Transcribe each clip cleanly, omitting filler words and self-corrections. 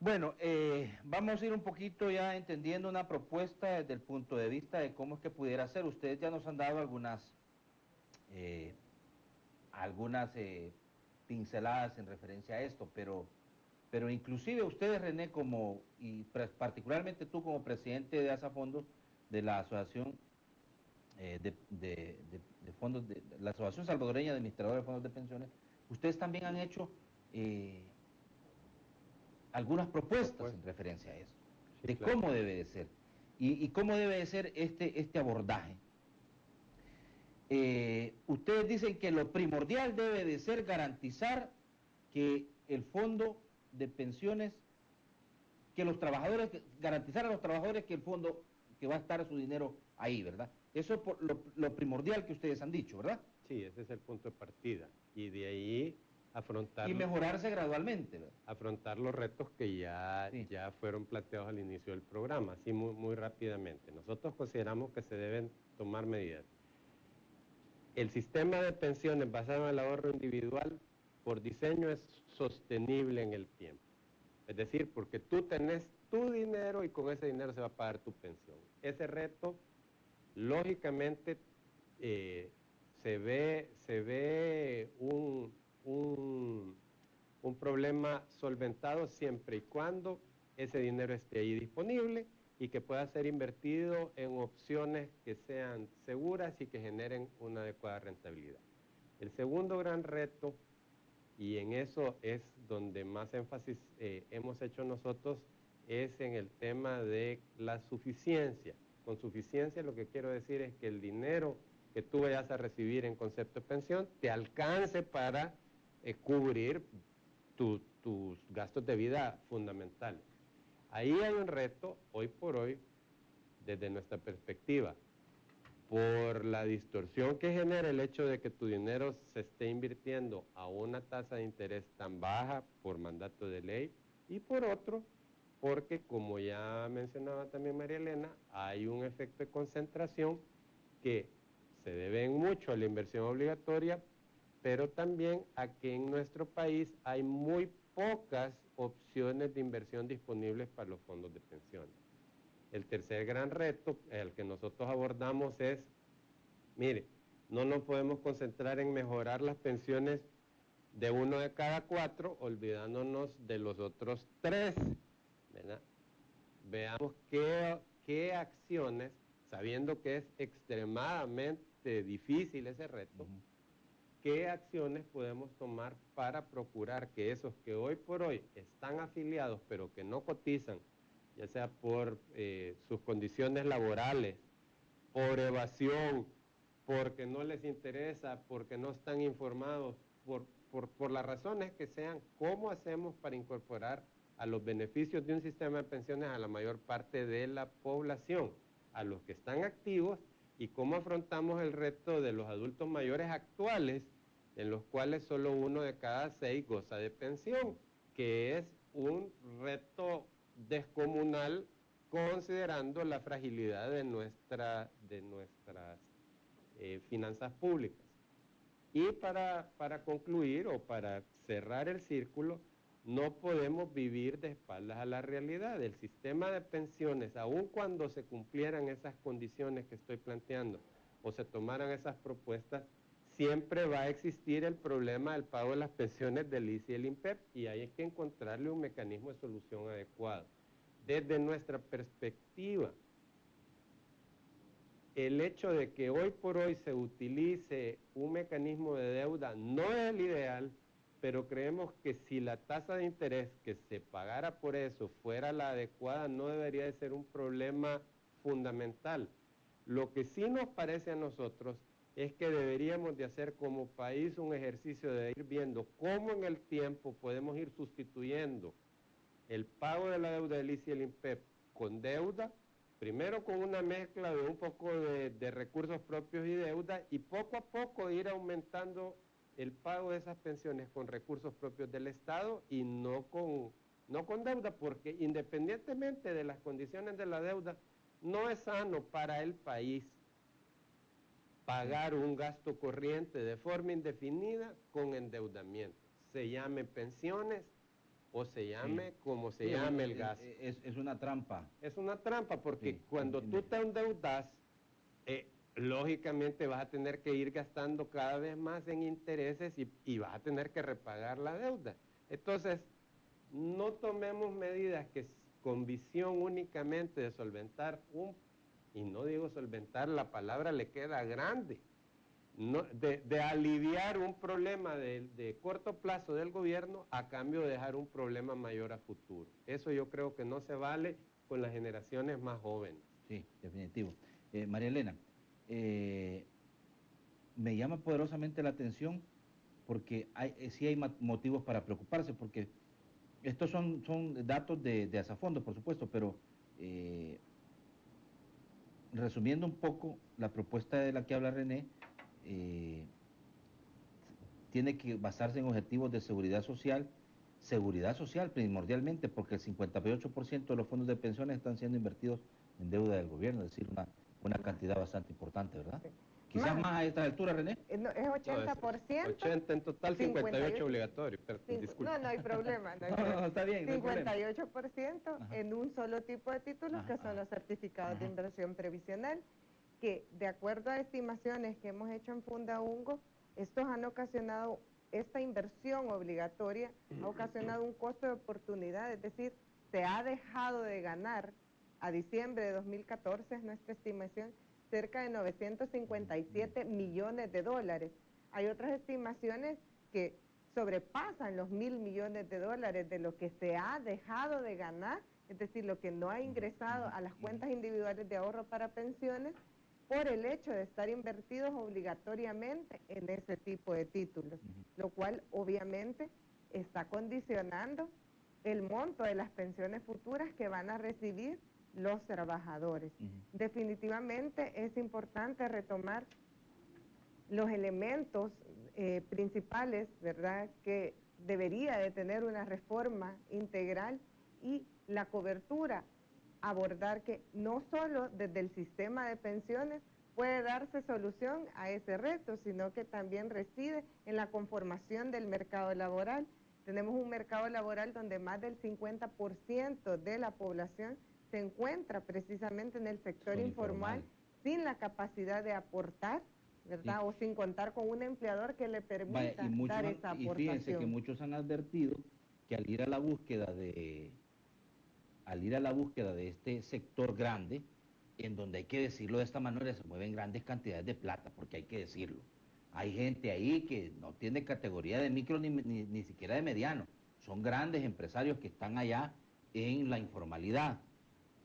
Bueno, vamos a ir un poquito ya entendiendo una propuesta desde el punto de vista de cómo es que pudiera ser. Ustedes ya nos han dado eh, algunas pinceladas en referencia a esto, pero inclusive ustedes, René, particularmente tú como presidente de ASA Fondos, de la Asociación de Fondos, de la Asociación Salvadoreña de Administradores de Fondos de Pensiones, ustedes también han hecho algunas propuestas en Propuesta. referencia a esto, Sí, de claro. cómo debe de ser y cómo debe de ser este abordaje. Ustedes dicen que lo primordial debe de ser garantizar que el fondo de pensiones, que los trabajadores, garantizar a los trabajadores que el fondo, que va a estar su dinero ahí, ¿verdad? Eso es lo primordial que ustedes han dicho, ¿verdad? Sí, ese es el punto de partida. Y de ahí Y afrontar, mejorarse gradualmente, ¿verdad? afrontar los retos que Sí. ya fueron planteados al inicio del programa, así muy rápidamente. Nosotros consideramos que se deben tomar medidas. El sistema de pensiones basado en el ahorro individual, por diseño, es sostenible en el tiempo. Es decir, porque tú tenés tu dinero y con ese dinero se va a pagar tu pensión. Ese reto, lógicamente, eh, se ve un problema solventado siempre y cuando ese dinero esté ahí disponible y que pueda ser invertido en opciones que sean seguras y que generen una adecuada rentabilidad. El segundo gran reto, y en eso es donde más énfasis hemos hecho nosotros, es en el tema de la suficiencia. Con suficiencia lo que quiero decir es que el dinero que tú vayas a recibir en concepto de pensión te alcance para cubrir tus gastos de vida fundamentales. Ahí hay un reto, hoy por hoy, desde nuestra perspectiva, por la distorsión que genera el hecho de que tu dinero se esté invirtiendo a una tasa de interés tan baja por mandato de ley, y por otro, porque como ya mencionaba también María Elena, hay un efecto de concentración que se debe mucho a la inversión obligatoria, pero también a que en nuestro país hay muy pocas opciones de inversión disponibles para los fondos de pensiones. El tercer gran reto, el que nosotros abordamos es, mire, no nos podemos concentrar en mejorar las pensiones de uno de cada cuatro, olvidándonos de los otros tres, ¿verdad? Veamos qué acciones, sabiendo que es extremadamente difícil ese reto, Ujú. qué acciones podemos tomar para procurar que esos que hoy por hoy están afiliados pero que no cotizan, ya sea por sus condiciones laborales, por evasión, porque no les interesa, porque no están informados, por las razones que sean, ¿cómo hacemos para incorporar a los beneficios de un sistema de pensiones a la mayor parte de la población, a los que están activos, y cómo afrontamos el reto de los adultos mayores actuales, en los cuales solo uno de cada 6 goza de pensión, que es un reto descomunal considerando la fragilidad de nuestras finanzas públicas. Y para concluir o para cerrar el círculo, no podemos vivir de espaldas a la realidad. El sistema de pensiones, aun cuando se cumplieran esas condiciones que estoy planteando o se tomaran esas propuestas, siempre va a existir el problema del pago de las pensiones del ICE y el INPEP, y hay que encontrarle un mecanismo de solución adecuado. Desde nuestra perspectiva, el hecho de que hoy por hoy se utilice un mecanismo de deuda no es el ideal, pero creemos que si la tasa de interés que se pagara por eso fuera la adecuada, no debería de ser un problema fundamental. Lo que sí nos parece a nosotros es que deberíamos de hacer como país un ejercicio de ir viendo cómo en el tiempo podemos ir sustituyendo el pago de la deuda del ICE y el INPEP con deuda, primero con una mezcla de un poco de recursos propios y deuda, y poco a poco ir aumentando el pago de esas pensiones con recursos propios del Estado y no con deuda, porque independientemente de las condiciones de la deuda, no es sano para el país Sí. pagar un gasto corriente de forma indefinida con endeudamiento. Se llame pensiones, o se Sí. llame como se Sí, llame el gasto. Es una trampa. Es una trampa porque Sí, cuando tú te endeudas, lógicamente vas a tener que ir gastando cada vez más en intereses y vas a tener que repagar la deuda. Entonces, no tomemos medidas con visión únicamente de solventar y no digo solventar, la palabra le queda grande, no, de aliviar un problema de corto plazo del gobierno a cambio de dejar un problema mayor a futuro. Eso yo creo que no se vale con las generaciones más jóvenes. Sí, definitivo. María Elena, me llama poderosamente la atención porque sí hay motivos para preocuparse, porque estos son datos de Asafondo, por supuesto, pero eh, resumiendo un poco la propuesta de la que habla René, eh, tiene que basarse en objetivos de seguridad social primordialmente, porque el 58% de los fondos de pensiones están siendo invertidos en deuda del gobierno, es decir, una cantidad bastante importante, ¿verdad? Sí. Quizás más a esta altura, René. No, es 80%. 80 en total, 58 obligatorio. Disculpe. No, no hay problema. No hay No, problema. no, está bien, no hay problema. 58% Ajá. en un solo tipo de títulos, Ajá, que son ajá. los certificados de Ajá. inversión previsional, que de acuerdo a estimaciones que hemos hecho en Fundaungo, estos han ocasionado, esta inversión obligatoria ha ocasionado un costo de oportunidad, es decir, se ha dejado de ganar a diciembre de 2014, es nuestra estimación, cerca de 957 millones de dólares. Hay otras estimaciones que sobrepasan los 1.000 millones de dólares de lo que se ha dejado de ganar, es decir, lo que no ha ingresado a las cuentas individuales de ahorro para pensiones por el hecho de estar invertidos obligatoriamente en ese tipo de títulos, lo cual obviamente está condicionando el monto de las pensiones futuras que van a recibir los trabajadores. Definitivamente es importante retomar los elementos principales, ¿verdad?, que debería de tener una reforma integral y la cobertura, abordar que no solo desde el sistema de pensiones puede darse solución a ese reto, sino que también reside en la conformación del mercado laboral. Tenemos un mercado laboral donde más del 50% de la población se encuentra precisamente en el sector informal, sin la capacidad de aportar, ¿verdad? O sin contar con un empleador que le permita dar esa aportación. Y fíjense que muchos han advertido que al ir a la búsqueda de este sector grande, en donde hay que decirlo de esta manera, se mueven grandes cantidades de plata, porque hay que decirlo. Hay gente ahí que no tiene categoría de micro ni siquiera de mediano. Son grandes empresarios que están allá en la informalidad.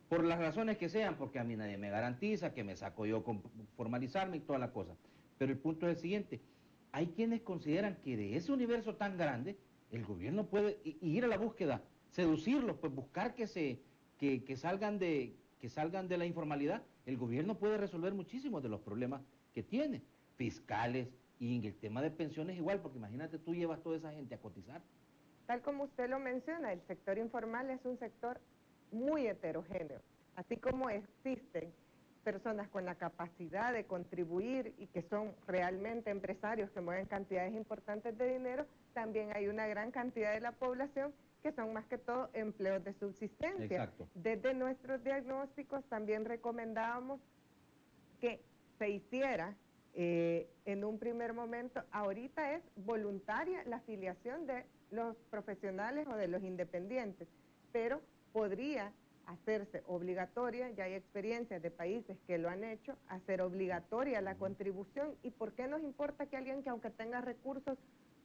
Por las razones que sean, porque a mí nadie me garantiza, que me saco yo con formalizarme y toda la cosa. Pero el punto es el siguiente, hay quienes consideran que de ese universo tan grande, el gobierno puede ir a la búsqueda, seducirlos, pues buscar que salgan de la informalidad. El gobierno puede resolver muchísimos de los problemas que tiene, fiscales, y en el tema de pensiones igual, porque imagínate, tú llevas toda esa gente a cotizar. Tal como usted lo menciona, el sector informal es un sector muy heterogéneo, así como existen personas con la capacidad de contribuir y que son realmente empresarios que mueven cantidades importantes de dinero, también hay una gran cantidad de la población que son más que todo empleos de subsistencia. Exacto. Desde nuestros diagnósticos también recomendábamos que se hiciera en un primer momento, ahorita es voluntaria la afiliación de los profesionales o de los independientes, pero podría hacerse obligatoria, ya hay experiencias de países que lo han hecho, hacer obligatoria la contribución. ¿Y por qué nos importa que alguien que aunque tenga recursos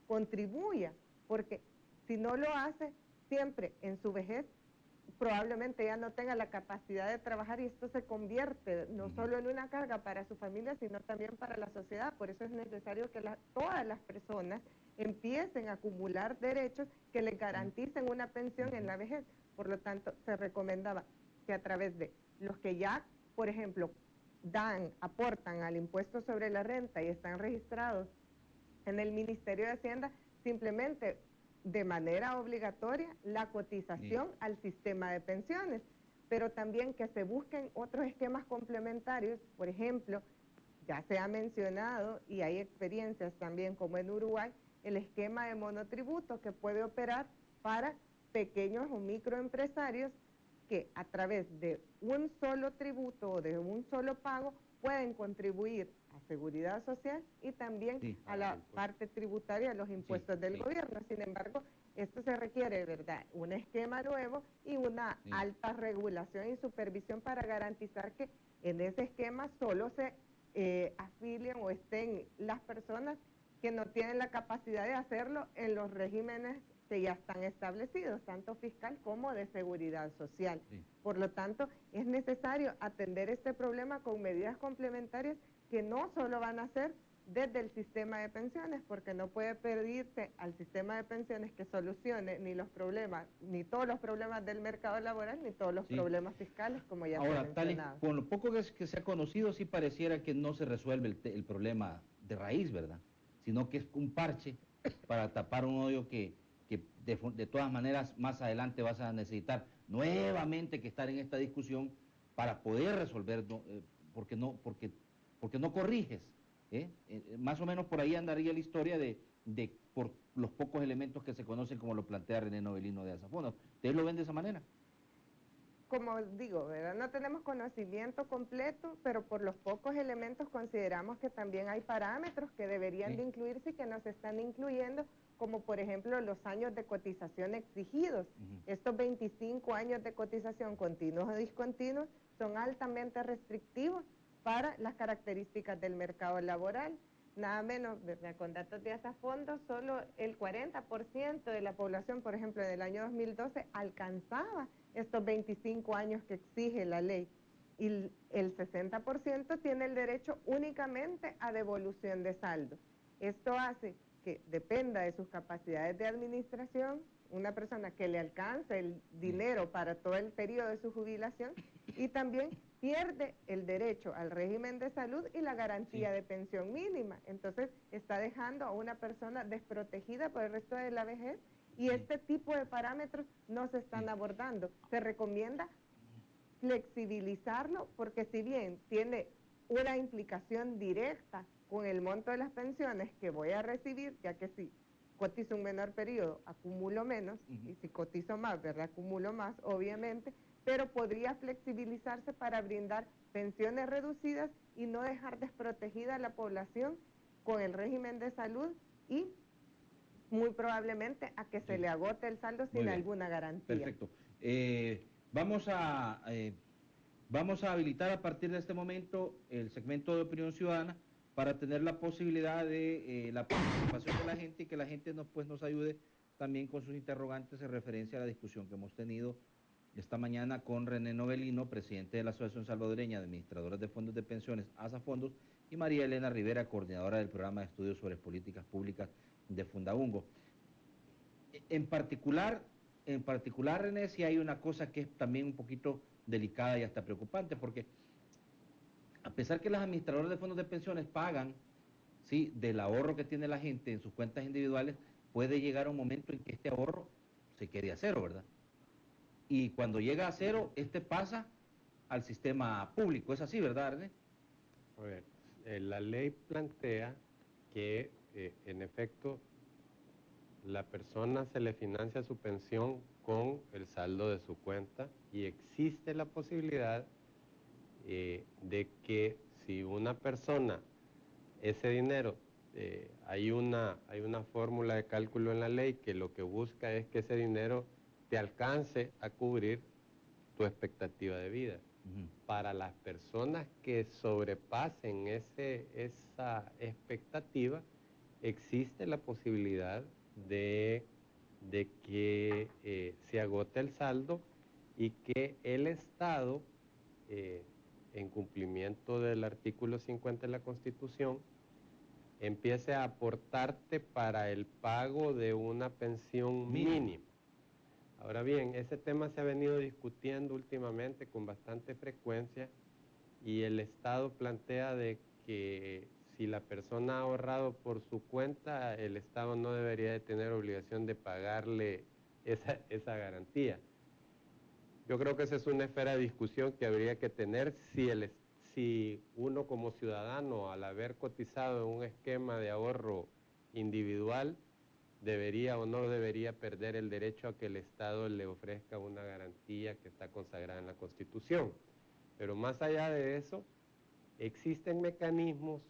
contribuya? Porque si no lo hace, siempre en su vejez probablemente ya no tenga la capacidad de trabajar y esto se convierte no solo en una carga para su familia, sino también para la sociedad. Por eso es necesario que todas las personas empiecen a acumular derechos que les garanticen una pensión en la vejez. Por lo tanto, se recomendaba que a través de los que ya, por ejemplo, aportan al impuesto sobre la renta y están registrados en el Ministerio de Hacienda, simplemente de manera obligatoria la cotización al sistema de pensiones, pero también que se busquen otros esquemas complementarios. Por ejemplo, ya se ha mencionado y hay experiencias también como en Uruguay, el esquema de monotributo que puede operar para pequeños o microempresarios que a través de un solo tributo o de un solo pago pueden contribuir a seguridad social y también Sí. a la parte tributaria, a los impuestos del gobierno. Sin embargo, esto se requiere, ¿verdad?, un esquema nuevo y una alta regulación y supervisión para garantizar que en ese esquema solo se afilian o estén las personas que no tienen la capacidad de hacerlo en los regímenes que ya están establecidos, tanto fiscal como de seguridad social. Sí. Por lo tanto, es necesario atender este problema con medidas complementarias que no solo van a ser desde el sistema de pensiones, porque no puede pedirse al sistema de pensiones que solucione ni los problemas, ni todos los problemas del mercado laboral, ni todos los problemas fiscales, como ya se ha mencionado. Con lo poco que se ha conocido, sí pareciera que no se resuelve el problema de raíz, ¿verdad? Sino que es un parche para tapar un hoyo que de todas maneras más adelante vas a necesitar nuevamente que estar en esta discusión para poder resolver, porque no corriges. Más o menos por ahí andaría la historia por los pocos elementos que se conocen, como lo plantea René Novelino de Asafondos. ¿Ustedes lo ven de esa manera? Como digo, ¿verdad? No tenemos conocimiento completo, pero por los pocos elementos consideramos que también hay parámetros que deberían de incluirse y que no se están incluyendo, como por ejemplo los años de cotización exigidos. Estos 25 años de cotización continuos o discontinuos son altamente restrictivos para las características del mercado laboral. Nada menos, ¿verdad?, con datos de Asafondos, solo el 40% de la población, por ejemplo, en el año 2012, alcanzaba estos 25 años que exige la ley. Y el 60% tiene el derecho únicamente a devolución de saldo. Esto hace que dependa de sus capacidades de administración, una persona que le alcance el dinero para todo el periodo de su jubilación, y también pierde el derecho al régimen de salud y la garantía de pensión mínima. Entonces está dejando a una persona desprotegida por el resto de la vejez, y este tipo de parámetros no se están abordando. Se recomienda flexibilizarlo porque si bien tiene una implicación directa con el monto de las pensiones que voy a recibir, ya que si cotizo un menor periodo, acumulo menos, y si cotizo más, ¿verdad?, acumulo más, obviamente, pero podría flexibilizarse para brindar pensiones reducidas y no dejar desprotegida a la población con el régimen de salud y muy probablemente a que se le agote el saldo sin alguna garantía. Perfecto. Vamos a habilitar a partir de este momento el segmento de opinión ciudadana para tener la posibilidad de la participación de la gente y que la gente nos ayude también con sus interrogantes en referencia a la discusión que hemos tenido esta mañana con René Novelino, presidente de la Asociación Salvadoreña de Administradores de Fondos de Pensiones, Asafondos, y María Elena Rivera, coordinadora del programa de estudios sobre políticas públicas de Fundaungo. En particular, René, sí hay una cosa que es también un poquito delicada y hasta preocupante, porque a pesar que las administradoras de fondos de pensiones pagan, ¿sí?, del ahorro que tiene la gente en sus cuentas individuales, puede llegar un momento en que este ahorro se quede a cero, ¿verdad? Y cuando llega a cero, pasa al sistema público. ¿Es así, verdad, René? A ver, la ley plantea que, en efecto, la persona se le financia su pensión con el saldo de su cuenta, y existe la posibilidad de que si una persona, ese dinero, hay una fórmula de cálculo en la ley que lo que busca es que ese dinero te alcance a cubrir tu expectativa de vida. Para las personas que sobrepasen esa expectativa, existe la posibilidad de que se agote el saldo y que el Estado, en cumplimiento del artículo 50 de la Constitución, empiece a aportarte para el pago de una pensión mínima. Ahora bien, ese tema se ha venido discutiendo últimamente con bastante frecuencia, y el Estado plantea de que si la persona ha ahorrado por su cuenta, el Estado no debería de tener obligación de pagarle esa garantía. Yo creo que esa es una esfera de discusión que habría que tener si uno como ciudadano, al haber cotizado en un esquema de ahorro individual, debería o no debería perder el derecho a que el Estado le ofrezca una garantía que está consagrada en la Constitución. Pero más allá de eso, existen mecanismos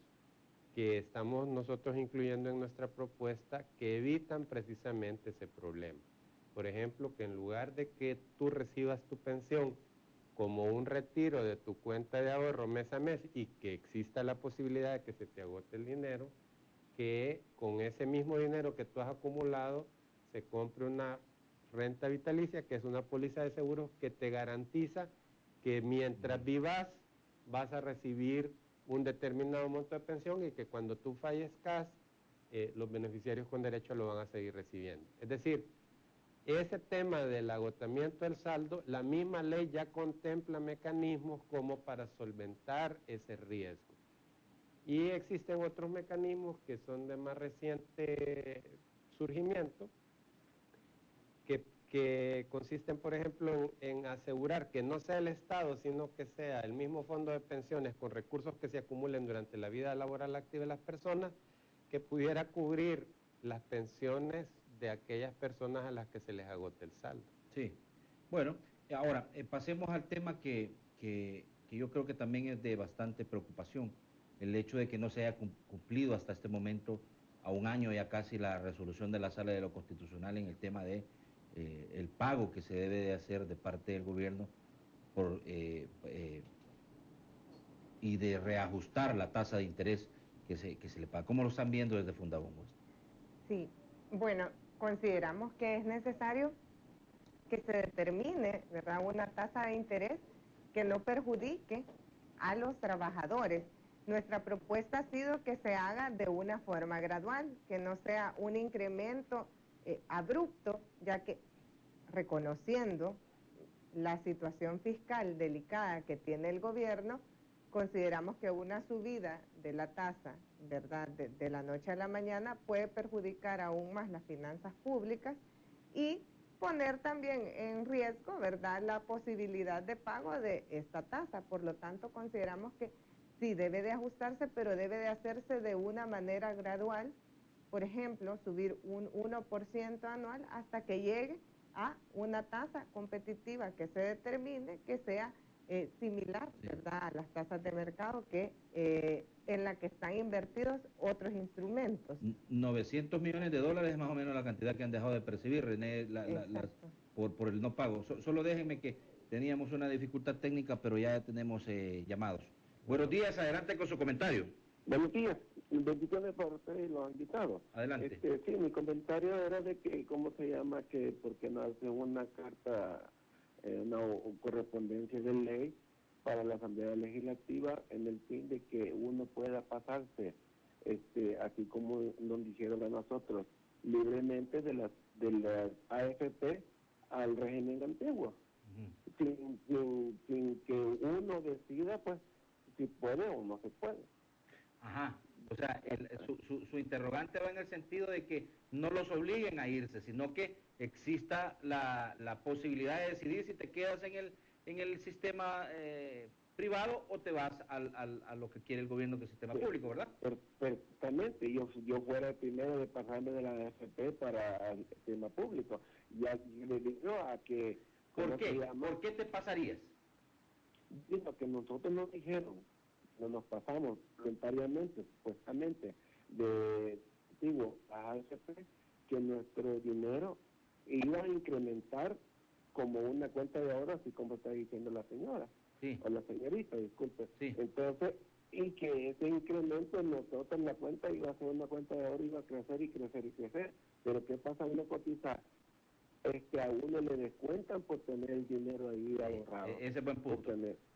que estamos nosotros incluyendo en nuestra propuesta que evitan precisamente ese problema. Por ejemplo, que en lugar de que tú recibas tu pensión como un retiro de tu cuenta de ahorro mes a mes y que exista la posibilidad de que se te agote el dinero, que con ese mismo dinero que tú has acumulado se compre una renta vitalicia, que es una póliza de seguros que te garantiza que mientras vivas vas a recibir un determinado monto de pensión y que cuando tú fallezcas, los beneficiarios con derecho lo van a seguir recibiendo. Es decir, ese tema del agotamiento del saldo, la misma ley ya contempla mecanismos como para solventar ese riesgo. Y existen otros mecanismos que son de más reciente surgimiento, que consisten, por ejemplo, en asegurar que no sea el Estado, sino que sea el mismo fondo de pensiones con recursos que se acumulen durante la vida laboral activa de las personas, que pudiera cubrir las pensiones de aquellas personas a las que se les agote el saldo. Sí. Bueno, ahora pasemos al tema que yo creo que también es de bastante preocupación, el hecho de que no se haya cumplido hasta este momento, a un año ya casi, la resolución de la Sala de lo Constitucional en el tema de el pago que se debe de hacer de parte del gobierno por, y de reajustar la tasa de interés que se le paga. ¿Cómo lo están viendo desde Fundabongos? Sí, bueno, consideramos que es necesario que se determine, ¿verdad?, una tasa de interés que no perjudique a los trabajadores. Nuestra propuesta ha sido que se haga de una forma gradual, que no sea un incremento abrupto, ya que reconociendo la situación fiscal delicada que tiene el gobierno, consideramos que una subida de la tasa, ¿verdad?, de la noche a la mañana puede perjudicar aún más las finanzas públicas y poner también en riesgo, ¿verdad?, la posibilidad de pago de esta tasa. Por lo tanto, consideramos que sí debe de ajustarse, pero debe de hacerse de una manera gradual. Por ejemplo, subir un 1% anual hasta que llegue a una tasa competitiva que se determine que sea similar, ¿verdad?, a las tasas de mercado que en la que están invertidos otros instrumentos. 900 millones de dólares es más o menos la cantidad que han dejado de percibir, René, por el no pago. Solo déjenme que teníamos una dificultad técnica, pero ya tenemos llamados. Buenos días, adelante con su comentario. Buenos días, bendiciones para ustedes y los invitados. Adelante. Sí, mi comentario era de que, ¿cómo se llama? Que porque no hace una carta, una correspondencia de ley para la Asamblea Legislativa en el fin de que uno pueda pasarse, así como nos dijeron a nosotros, libremente de las AFP al régimen antiguo, sin que uno decida, pues, si puede o no se puede. Ajá, o sea, su interrogante va en el sentido de que no los obliguen a irse, sino que exista la posibilidad de decidir si te quedas en el sistema privado o te vas a lo que quiere el gobierno, que es el sistema público, ¿verdad? Perfectamente, yo fuera el primero de pasarme de la AFP para el sistema público. Ya le digo a que... ¿Por qué? ¿Por qué te pasarías? Digo que nosotros nos dijeron, no nos pasamos voluntariamente, supuestamente, a AFP, que nuestro dinero iba a incrementar como una cuenta de ahorro, así como está diciendo la señora, sí, o la señorita, disculpe. Sí. Entonces, y que ese incremento nosotros en la cuenta iba a ser una cuenta de ahorro, iba a crecer y crecer y crecer. Pero ¿qué pasa uno cotizar? A uno le descuentan por tener el dinero ahí ahorrado. Ese es buen punto.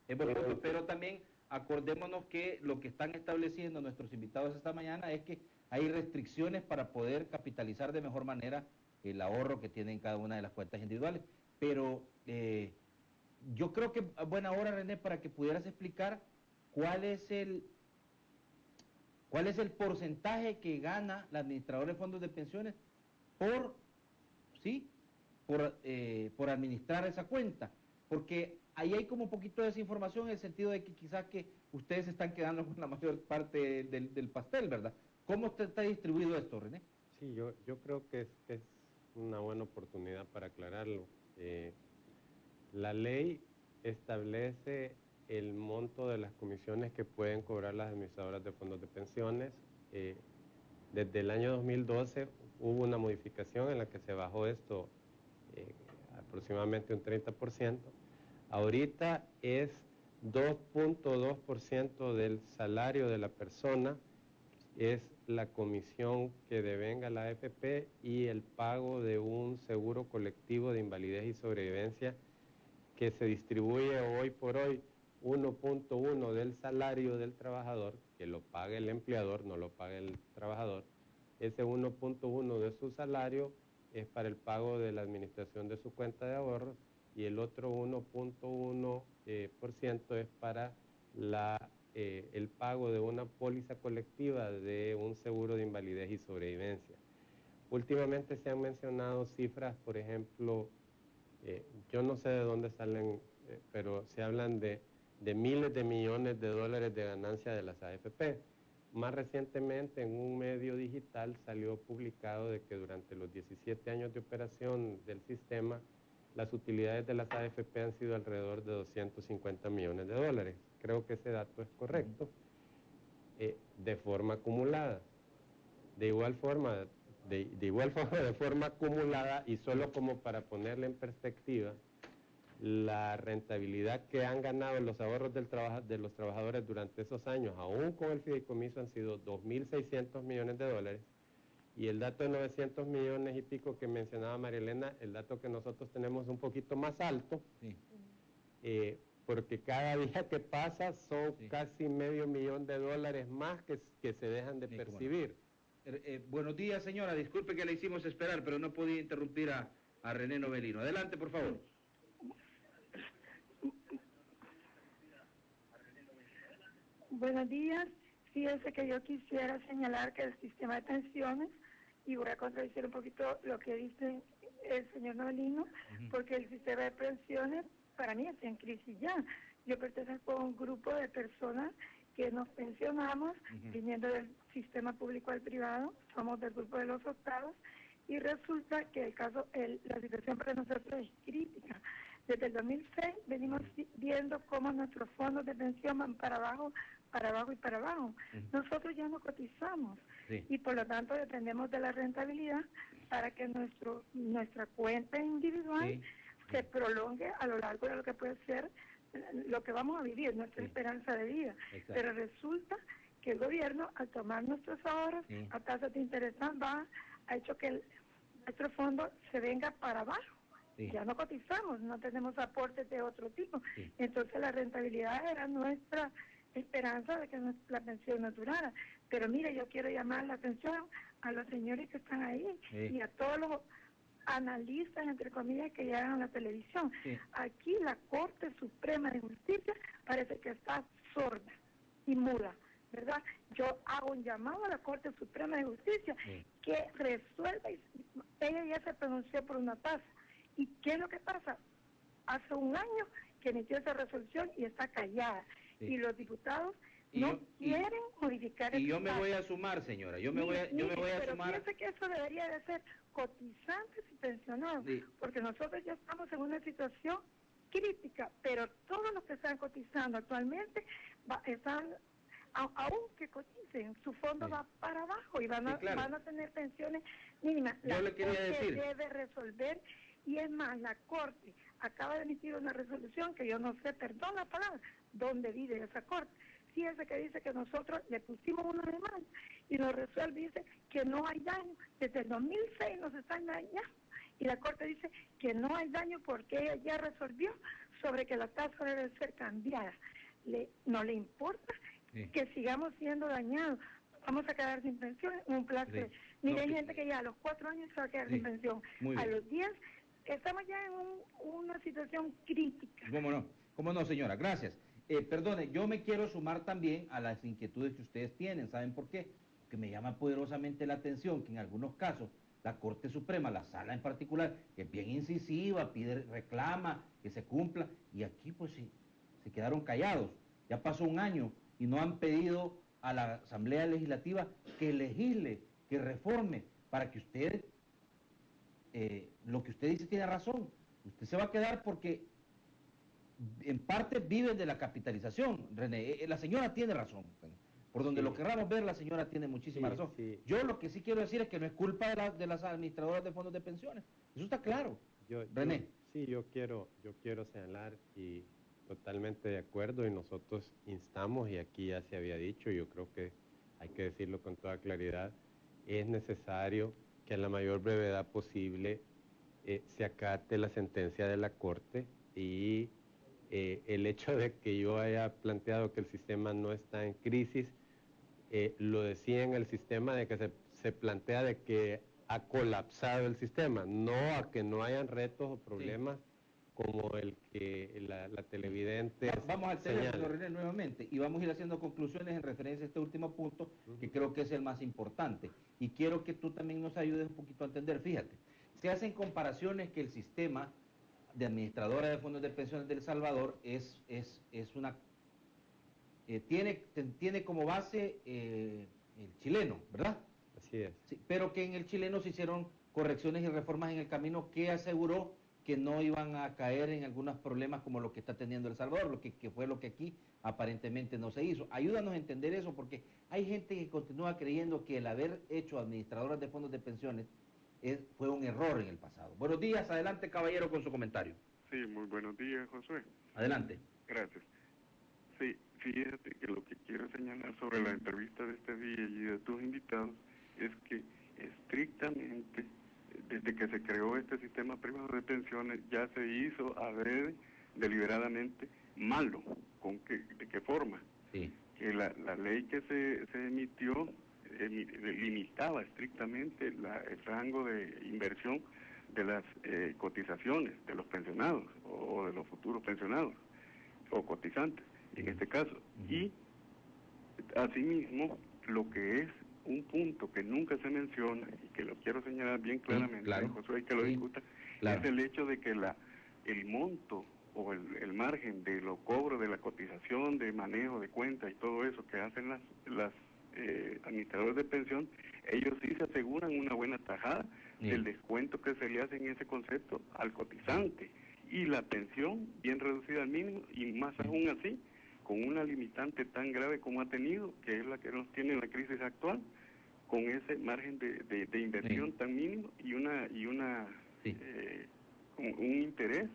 Es buen punto, pero también acordémonos que lo que están estableciendo nuestros invitados esta mañana es que hay restricciones para poder capitalizar de mejor manera el ahorro que tienen cada una de las cuentas individuales. Pero yo creo que a buena hora, René, para que pudieras explicar cuál es el porcentaje que gana la administradora de fondos de pensiones por, ¿sí?, por administrar esa cuenta, porque ahí hay como un poquito de desinformación en el sentido de que quizás que ustedes se están quedando con la mayor parte del pastel, ¿verdad? ¿Cómo está distribuido esto, René? Sí, yo creo que es una buena oportunidad para aclararlo. La ley establece el monto de las comisiones que pueden cobrar las administradoras de fondos de pensiones. Desde el año 2012 hubo una modificación en la que se bajó esto aproximadamente un 30%. Ahorita es 2.2% del salario de la persona, es la comisión que devenga la AFP y el pago de un seguro colectivo de invalidez y sobrevivencia que se distribuye hoy por hoy 1.1 del salario del trabajador, que lo paga el empleador, no lo paga el trabajador. Ese 1.1 de su salario es para el pago de la administración de su cuenta de ahorros y el otro 1.1% es para el pago de una póliza colectiva de un seguro de invalidez y sobrevivencia. Últimamente se han mencionado cifras, por ejemplo, yo no sé de dónde salen, pero se hablan de miles de millones de dólares de ganancia de las AFP. Más recientemente en un medio digital salió publicado de que durante los 17 años de operación del sistema, las utilidades de las AFP han sido alrededor de 250 millones de dólares. Creo que ese dato es correcto, de forma acumulada. De igual forma, de forma acumulada, y solo como para ponerle en perspectiva, la rentabilidad que han ganado los ahorros de los trabajadores durante esos años, aún con el fideicomiso, han sido 2.600 millones de dólares. Y el dato de 900 millones y pico que mencionaba María Elena, el dato que nosotros tenemos un poquito más alto, sí. Porque cada día que pasa son casi $500,000 más que se dejan de percibir. Buenos días, señora. Disculpe que le hicimos esperar, pero no podía interrumpir a René Novelino. Adelante, por favor. Buenos días. Fíjense que yo quisiera señalar que el sistema de pensiones, y voy a contradecir un poquito lo que dice el señor Novelino, porque el sistema de pensiones para mí está en crisis ya. Yo pertenezco a un grupo de personas que nos pensionamos viniendo del sistema público al privado, somos del grupo de los optados, y resulta que la situación para nosotros es crítica. Desde el 2006 venimos viendo cómo nuestros fondos de pensión van para abajo y para abajo. Nosotros ya no cotizamos y por lo tanto dependemos de la rentabilidad para que nuestra cuenta individual se prolongue a lo largo de lo que puede ser lo que vamos a vivir, nuestra esperanza de vida. Exacto. Pero resulta que el gobierno, al tomar nuestros ahorros a tasas de interés tan bajas, ha hecho que nuestro fondo se venga para abajo. Ya no cotizamos, no tenemos aportes de otro tipo. Entonces la rentabilidad era nuestra esperanza de que la pensión nos durara. Pero mire, yo quiero llamar la atención a los señores que están ahí y a todos los analistas, entre comillas, que llegan a la televisión. Aquí la Corte Suprema de Justicia parece que está sorda y muda, ¿verdad? Yo hago un llamado a la Corte Suprema de Justicia que resuelva, ella ya se pronunció por una tasa. ¿Y qué es lo que pasa? Hace un año que emitió esa resolución y está callada. Y los diputados no quieren modificar. Y yo me voy a sumar, señora. Yo me voy a sumar. Pero fíjese que eso debería de ser cotizantes y pensionados, porque nosotros ya estamos en una situación crítica, pero todos los que están cotizando actualmente están, aunque coticen, su fondo va para abajo y van a tener pensiones mínimas. Yo le quería decir. Debe resolver. Y es más, la Corte acaba de emitir una resolución que yo no sé, perdón la palabra, dónde vive esa Corte. Fíjense que dice que nosotros le pusimos una demanda y nos resuelve, dice que no hay daño. Desde el 2006 nos están dañando. Y la Corte dice que no hay daño porque ella ya resolvió sobre que la tasa debe ser cambiada. No le importa que sigamos siendo dañados. Vamos a quedar sin pensión en un plazo. Mire, hay gente que ya a los 4 años se va a quedar sin pensión. A los 10... Estamos ya en una situación crítica. ¿Cómo no, señora? Gracias. Perdone, yo me quiero sumar también a las inquietudes que ustedes tienen. ¿Saben por qué? Porque me llama poderosamente la atención que en algunos casos la Corte Suprema, la Sala en particular, que es bien incisiva, reclama que se cumpla, y aquí pues se quedaron callados. Ya pasó un año y no han pedido a la Asamblea Legislativa que legisle, que reforme, para que usted, lo que usted dice tiene razón. Usted se va a quedar porque en parte vive de la capitalización, René. La señora tiene razón. Por donde Sí. lo querramos ver, la señora tiene muchísima Sí, razón. sí. Yo lo que sí quiero decir es que no es culpa de las administradoras de fondos de pensiones. Eso está claro. René. Sí, yo quiero señalar y totalmente de acuerdo, y nosotros instamos, y aquí ya se había dicho, yo creo que hay que decirlo con toda claridad, es necesario que a la mayor brevedad posible se acate la sentencia de la Corte, y el hecho de que yo haya planteado que el sistema no está en crisis, lo decía en el sistema de que se plantea de que ha colapsado el sistema, no a que no hayan retos o problemas como el que la televidente Vamos al teléfono, señala. René, nuevamente, y vamos a ir haciendo conclusiones en referencia a este último punto, que creo que es el más importante. Y quiero que tú también nos ayudes un poquito a entender. Fíjate, se hacen comparaciones que el sistema de administradora de fondos de pensiones de El Salvador tiene como base el chileno, ¿verdad? Así es. Sí, pero que en el chileno se hicieron correcciones y reformas en el camino que aseguró que no iban a caer en algunos problemas como lo que está teniendo El Salvador, que fue lo que aquí aparentemente no se hizo. Ayúdanos a entender eso, porque hay gente que continúa creyendo que el haber hecho administradoras de fondos de pensiones fue un error en el pasado. Buenos días, adelante caballero con su comentario. Sí, muy buenos días, Josué. Adelante. Gracias. Sí, fíjate que lo que quiero señalar sobre la entrevista de este día y de tus invitados es que estrictamente, desde que se creó este sistema privado de pensiones, ya se hizo adrede, deliberadamente, malo. ¿De qué forma? Sí. Que la ley que se emitió limitaba estrictamente el rango de inversión de las cotizaciones de los pensionados o de los futuros pensionados o cotizantes en este caso. Y asimismo, lo que es un punto que nunca se menciona y que lo quiero señalar bien claramente, sí, claro. Josué, y que lo discuta, claro. es el hecho de que el monto o el margen de los cobros de la cotización, de manejo de cuentas y todo eso que hacen las administradores de pensión, ellos sí se aseguran una buena tajada del descuento que se le hace en ese concepto al cotizante, y la pensión bien reducida al mínimo, y más aún así, con una limitante tan grave como ha tenido, que es la que nos tiene en la crisis actual, con ese margen de inversión tan mínimo y un interés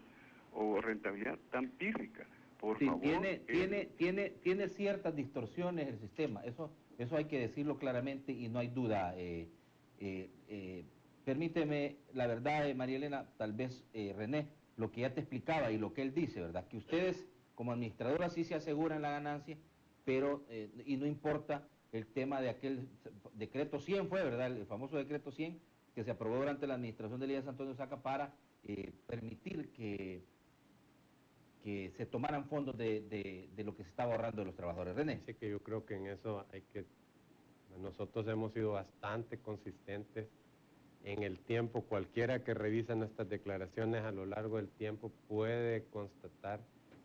o rentabilidad tan pírrica. Por favor. Tiene ciertas distorsiones el sistema, eso hay que decirlo claramente y no hay duda. Permíteme, la verdad, María Elena, tal vez René, lo que ya te explicaba y lo que él dice, ¿verdad? Que ustedes como administradoras sí se aseguran la ganancia, pero, y no importa el tema de aquel decreto 100 fue, ¿verdad? El famoso decreto 100 que se aprobó durante la administración de Elías Antonio Saca para permitir que se tomaran fondos de lo que se estaba ahorrando de los trabajadores. René. Así que yo creo que en eso nosotros hemos sido bastante consistentes en el tiempo. Cualquiera que revisa nuestras declaraciones a lo largo del tiempo puede constatar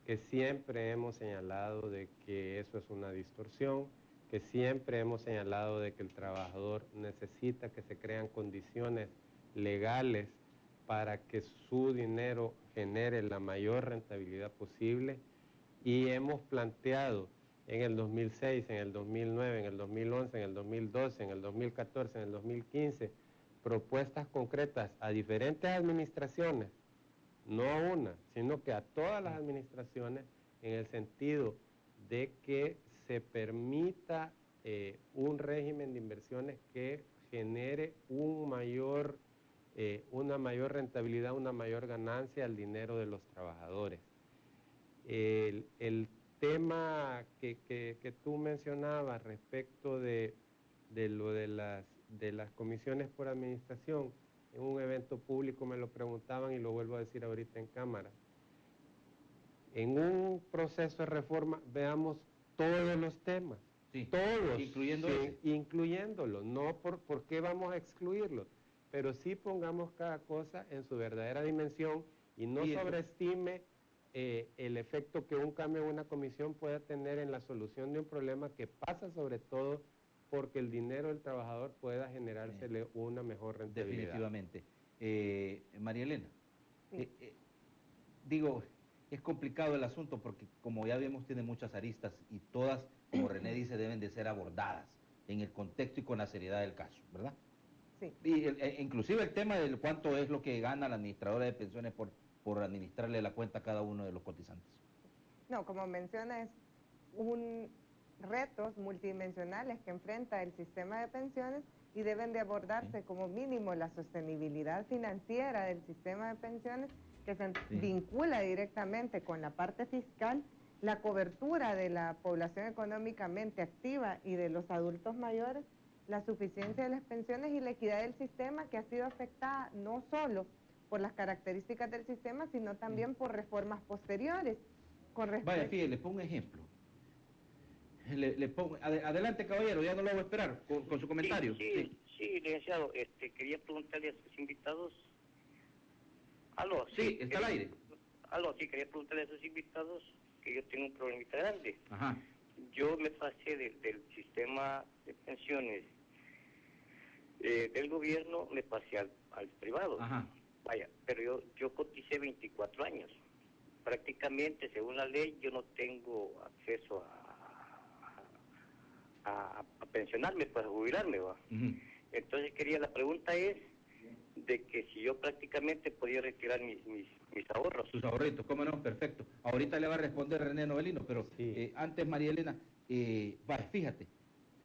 que siempre hemos señalado de que eso es una distorsión, que siempre hemos señalado de que el trabajador necesita que se crean condiciones legales para que su dinero genere la mayor rentabilidad posible, y hemos planteado en el 2006, en el 2009, en el 2011, en el 2012, en el 2014, en el 2015, propuestas concretas a diferentes administraciones, no a una, sino que a todas las administraciones, en el sentido de que se permita un régimen de inversiones que genere una mayor rentabilidad, una mayor ganancia al dinero de los trabajadores. El tema que tú mencionabas respecto de las comisiones por administración, en un evento público me lo preguntaban y lo vuelvo a decir ahorita en cámara. En un proceso de reforma veamos todos los temas, todos, incluyéndolo, no por qué vamos a excluirlos, pero sí pongamos cada cosa en su verdadera dimensión y no sobreestime el efecto que un cambio en una comisión pueda tener en la solución de un problema que pasa sobre todo porque el dinero del trabajador pueda generársele una mejor rentabilidad. Definitivamente. María Elena, Sí. digo, es complicado el asunto porque como ya vemos tiene muchas aristas y todas, como René dice, deben de ser abordadas en el contexto y con la seriedad del caso, ¿verdad? Sí. Y inclusive el tema de cuánto es lo que gana la administradora de pensiones por administrarle la cuenta a cada uno de los cotizantes. No, como menciona, es un retos multidimensionales que enfrenta el sistema de pensiones y deben de abordarse como mínimo la sostenibilidad financiera del sistema de pensiones que se vincula directamente con la parte fiscal, la cobertura de la población económicamente activa y de los adultos mayores, la suficiencia de las pensiones y la equidad del sistema que ha sido afectada no solo por las características del sistema, sino también por reformas posteriores. Vaya, fíjate, le pongo un ejemplo. Adelante, caballero, ya no lo voy a esperar con su comentario. Sí, licenciado, quería preguntarle a sus invitados. Aló, sí, está al aire. Aló, sí, quería preguntarle a sus invitados que yo tengo un problemita grande. Ajá. Yo me pasé del sistema de pensiones del gobierno, me pasé al privado. Ajá. Vaya, pero yo coticé 24 años. Prácticamente, según la ley, yo no tengo acceso a pensionarme, pues a jubilarme, ¿va? Entonces la pregunta es de que si yo prácticamente podía retirar mis ahorros. Sus ahorritos, cómo no, perfecto. Ahorita le va a responder René Novelino, pero Sí. Antes, María Elena, fíjate,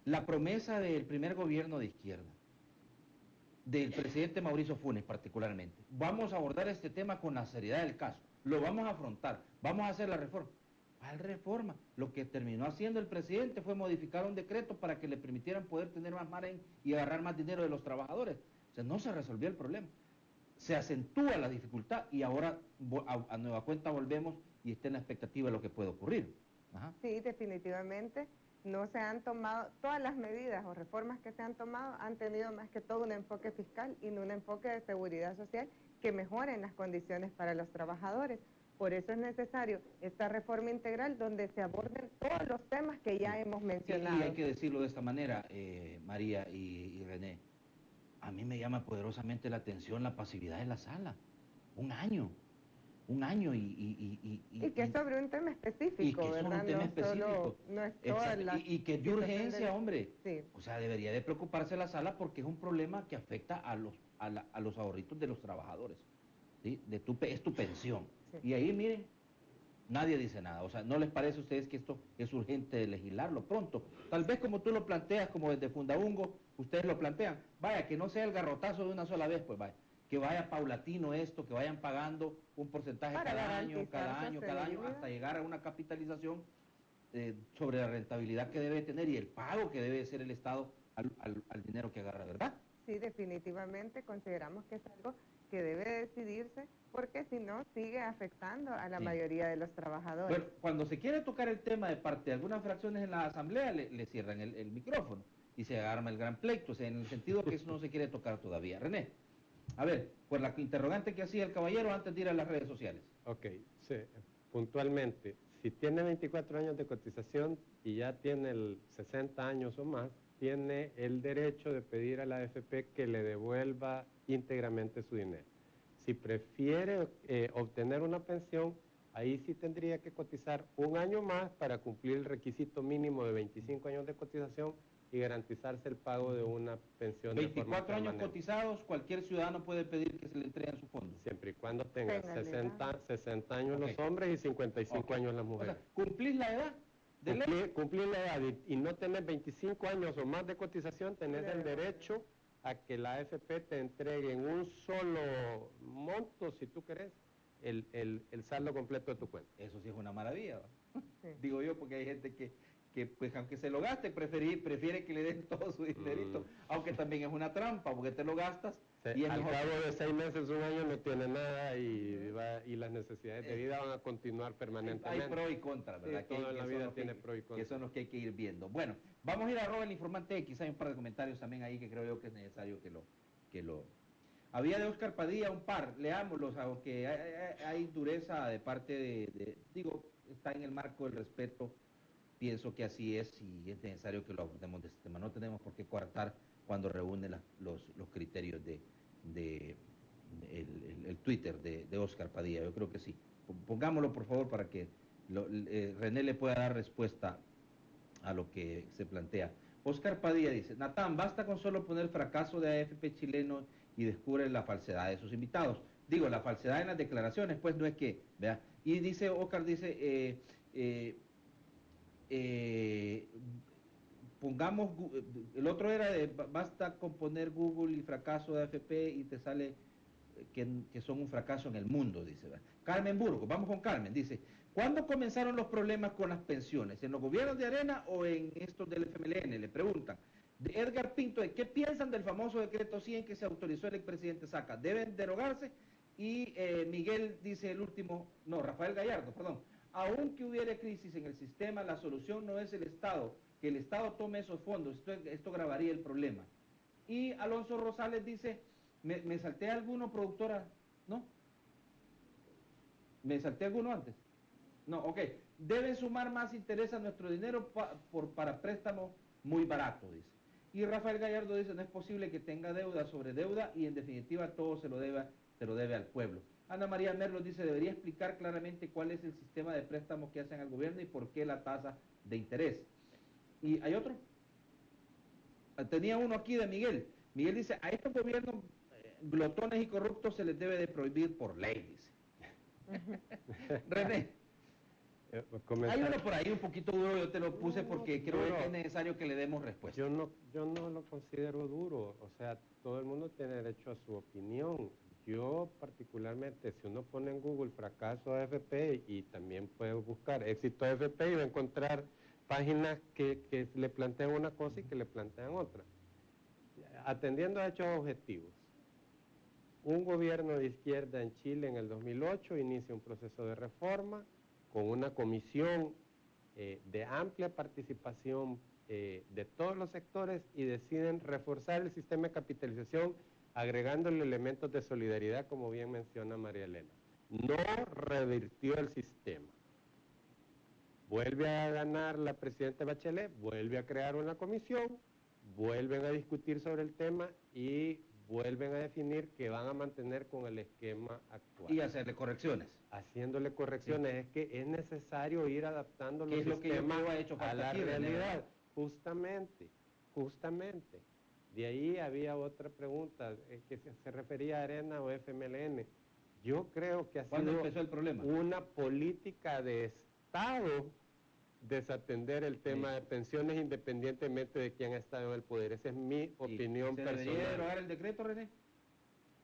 la promesa del primer gobierno de izquierda, del presidente Mauricio Funes particularmente, vamos a abordar este tema con la seriedad del caso, lo vamos a afrontar, vamos a hacer la reforma. ¿Cuál reforma? Lo que terminó haciendo el presidente fue modificar un decreto para que le permitieran poder tener más margen y agarrar más dinero de los trabajadores. O sea, no se resolvió el problema. Se acentúa la dificultad y ahora a nueva cuenta volvemos y está en la expectativa de lo que puede ocurrir. Ajá. Sí, definitivamente no se han tomado, todas las medidas o reformas que se han tomado han tenido más que todo un enfoque fiscal y no un enfoque de seguridad social que mejoren las condiciones para los trabajadores. Por eso es necesario esta reforma integral donde se aborden todos los temas que ya hemos mencionado. Y hay que decirlo de esta manera, María y René, a mí me llama poderosamente la atención la pasividad de la sala. Un año y que es sobre un tema específico, y que ¿verdad? Sobre un tema específico. No es toda la y que es de urgencia, hombre. Sí. O sea, debería de preocuparse la sala porque es un problema que afecta a los ahorritos de los trabajadores. ¿Sí? Es tu pensión. Sí. Y ahí, miren, nadie dice nada. O sea, ¿no les parece a ustedes que esto es urgente legislarlo pronto? Tal vez como tú lo planteas, como desde Fundaungo, ustedes lo plantean. Vaya, que no sea el garrotazo de una sola vez, pues vaya. Que vaya paulatino esto, que vayan pagando un porcentaje cada año, hasta llegar a una capitalización sobre la rentabilidad que debe tener y el pago que debe hacer el Estado al dinero que agarra, ¿verdad? Sí, definitivamente consideramos que es algo que debe decidirse porque si no sigue afectando a la mayoría de los trabajadores. Bueno, cuando se quiere tocar el tema de parte de algunas fracciones en la asamblea le cierran el micrófono y se arma el gran pleito, o sea, en el sentido que eso no se quiere tocar todavía. René, a ver, pues la interrogante que hacía el caballero antes de ir a las redes sociales. Ok, sí, puntualmente, si tiene 24 años de cotización y ya tiene el 60 años o más, tiene el derecho de pedir a la AFP que le devuelva íntegramente su dinero. Si prefiere obtener una pensión, ahí sí tendría que cotizar un año más para cumplir el requisito mínimo de 25 años de cotización y garantizarse el pago de una pensión 24 años cotizados, cualquier ciudadano puede pedir que se le entreguen su fondo. Siempre y cuando tenga 60 años los hombres y 55 años las mujeres. O sea, ¿cumplís la edad? Cumplir la edad y no tener 25 años o más de cotización, tenés el derecho a que la AFP te entregue en un solo monto, si tú querés, el saldo completo de tu cuenta. Eso sí es una maravilla, Sí. Digo yo, porque hay gente que pues aunque se lo gaste, prefiere que le den todo su dinerito, aunque también es una trampa, porque te lo gastas y es al mejor. cabo de 6 meses, un año no tiene nada y las necesidades de vida van a continuar permanentemente. Hay pro y contra, ¿verdad? Sí, todo en la vida tiene pro y contra. Que son los que hay que ir viendo. Bueno, vamos a ir a el informante X, hay un par de comentarios también ahí que creo yo que es necesario que lo... Había de Oscar Padilla un par, leámoslos, aunque hay dureza de parte digo, está en el marco del respeto pienso que así es y es necesario que lo abordemos de este tema. No tenemos por qué coartar cuando reúne los criterios el Twitter de Oscar Padilla. Yo creo que sí. Pongámoslo, por favor, para que René le pueda dar respuesta a lo que se plantea. Oscar Padilla dice, Natán, basta con solo poner fracaso de AFP chileno y descubre la falsedad de sus invitados. Digo, la falsedad en las declaraciones, pues no es que, vea. Y dice, Oscar dice, pongamos, el otro era de, basta con poner Google y fracaso de AFP y te sale que son un fracaso en el mundo, dice. ¿Verdad? Carmen Burgos, vamos con Carmen, dice, ¿cuándo comenzaron los problemas con las pensiones? ¿En los gobiernos de Arena o en estos del FMLN? Le preguntan. De Edgar Pinto, ¿qué piensan del famoso decreto 100 que se autorizó el expresidente Saca? ¿Deben derogarse? Y Miguel dice el último, no, Rafael Gallardo, perdón, aunque hubiera crisis en el sistema, la solución no es el Estado, que el Estado tome esos fondos, esto agravaría el problema. Y Alonso Rosales dice, me salté alguno, productora, ¿no? ¿Me salté alguno antes? No, ok. Deben sumar más interés a nuestro dinero para préstamos muy baratos, dice. Y Rafael Gallardo dice, no es posible que tenga deuda sobre deuda y en definitiva todo se lo debe al pueblo. Ana María Merlos dice, debería explicar claramente cuál es el sistema de préstamos que hacen al gobierno y por qué la tasa de interés. ¿Y hay otro? Tenía uno aquí de Miguel. Miguel dice, a estos gobiernos glotones y corruptos se les debe de prohibir por ley, dice. René. Hay uno por ahí un poquito duro, yo te lo puse porque creo que es necesario que le demos respuesta. Yo no lo considero duro, o sea, todo el mundo tiene derecho a su opinión. Yo particularmente, si uno pone en Google fracaso AFP y también puede buscar éxito AFP y va a encontrar páginas que le plantean una cosa y que le plantean otra. Atendiendo a hechos objetivos, un gobierno de izquierda en Chile en el 2008 inicia un proceso de reforma con una comisión de amplia participación de todos los sectores y deciden reforzar el sistema de capitalización agregándole elementos de solidaridad, como bien menciona María Elena. No revirtió el sistema. Vuelve a ganar la presidenta Bachelet, vuelve a crear una comisión, vuelven a discutir sobre el tema y vuelven a definir que van a mantener con el esquema actual. Y hacerle correcciones. Haciéndole correcciones, sí. Es que es necesario ir adaptando los sistemas a la realidad. Justamente. De ahí había otra pregunta, que se refería a Arena o FMLN. Yo creo que ha sido empezó el problema? Una política de Estado desatender el tema de pensiones independientemente de quién ha estado en el poder. Esa es mi opinión personal. ¿Se debería derogar el decreto, René?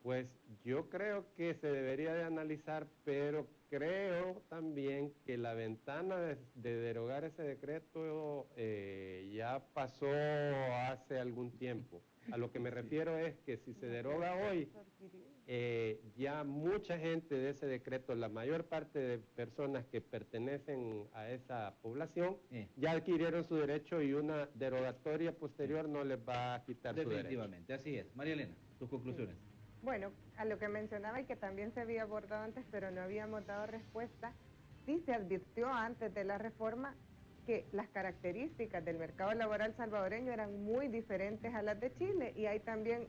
Pues yo creo que se debería de analizar, pero creo también que la ventana de derogar ese decreto ya pasó hace algún tiempo. A lo que me refiero es que si se deroga hoy, ya mucha gente de ese decreto, la mayor parte de personas que pertenecen a esa población, ya adquirieron su derecho y una derogatoria posterior no les va a quitar su derecho. Definitivamente, así es. María Elena, tus conclusiones. Sí. Bueno, a lo que mencionaba y que también se había abordado antes, pero no habíamos dado respuesta, sí se advirtió antes de la reforma que las características del mercado laboral salvadoreño eran muy diferentes a las de Chile y hay también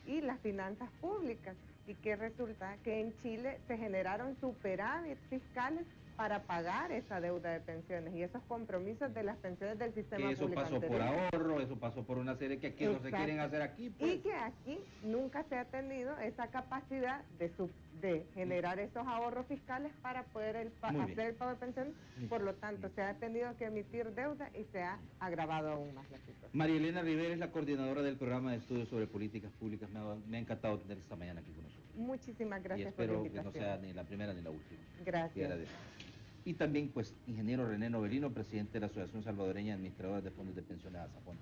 y las finanzas públicas, y que resulta que en Chile se generaron superávit fiscales para pagar esa deuda de pensiones y esos compromisos de las pensiones del sistema público público. Eso pasó por ahorro, eso pasó por una serie que aquí no se quieren hacer aquí. Pues. Y que aquí nunca se ha tenido esa capacidad de generar esos ahorros fiscales para poder hacer el pago de pensiones. Por lo tanto, se ha tenido que emitir deuda y se ha agravado aún más la situación. María Elena Rivera es la coordinadora del programa de estudios sobre políticas públicas. Me ha encantado tener esta mañana aquí con nosotros. Muchísimas gracias por la invitación. Y espero que no sea ni la primera ni la última. Gracias. Y también, pues, ingeniero René Novelino, presidente de la Asociación Salvadoreña de Administradores de Fondos de Pensiones de Azafón.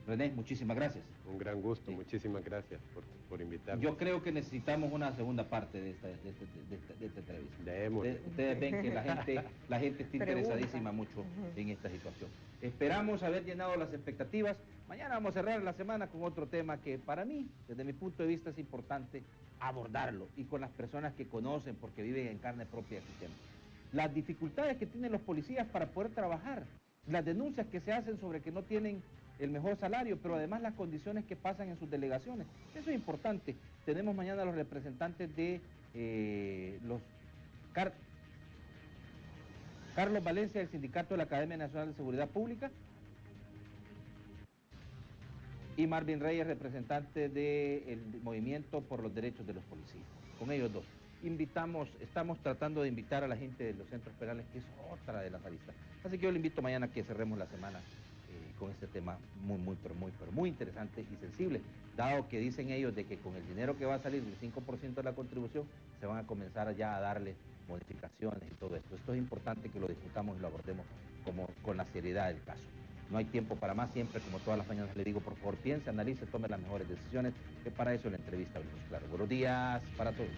René, muchísimas gracias. Un gran gusto, sí. Muchísimas gracias por invitarme. Yo creo que necesitamos una segunda parte de esta entrevista. Ustedes ven que la gente está interesadísima mucho en esta situación. Esperamos haber llenado las expectativas. Mañana vamos a cerrar la semana con otro tema que para mí, desde mi punto de vista, es importante abordarlo y con las personas que conocen porque viven en carne propia el sistema. Las dificultades que tienen los policías para poder trabajar las denuncias que se hacen sobre que no tienen el mejor salario, pero además las condiciones que pasan en sus delegaciones. Eso es importante. Tenemos mañana a los representantes de Carlos Valencia, del Sindicato de la Academia Nacional de Seguridad Pública, y Marvin Reyes, representante del Movimiento por los Derechos de los Policías. Con ellos dos. Estamos tratando de invitar a la gente de los centros penales, que es otra de las aristas. Así que yo le invito mañana a que cerremos la semana con este tema muy interesante y sensible, dado que dicen ellos de que con el dinero que va a salir del 5% de la contribución, se van a comenzar ya a darle modificaciones y todo esto. Esto es importante que lo discutamos y lo abordemos con la seriedad del caso. No hay tiempo para más, siempre como todas las mañanas le digo, por favor piense, analice, tome las mejores decisiones, que para eso la entrevista Hablemos Claro. Buenos días para todos.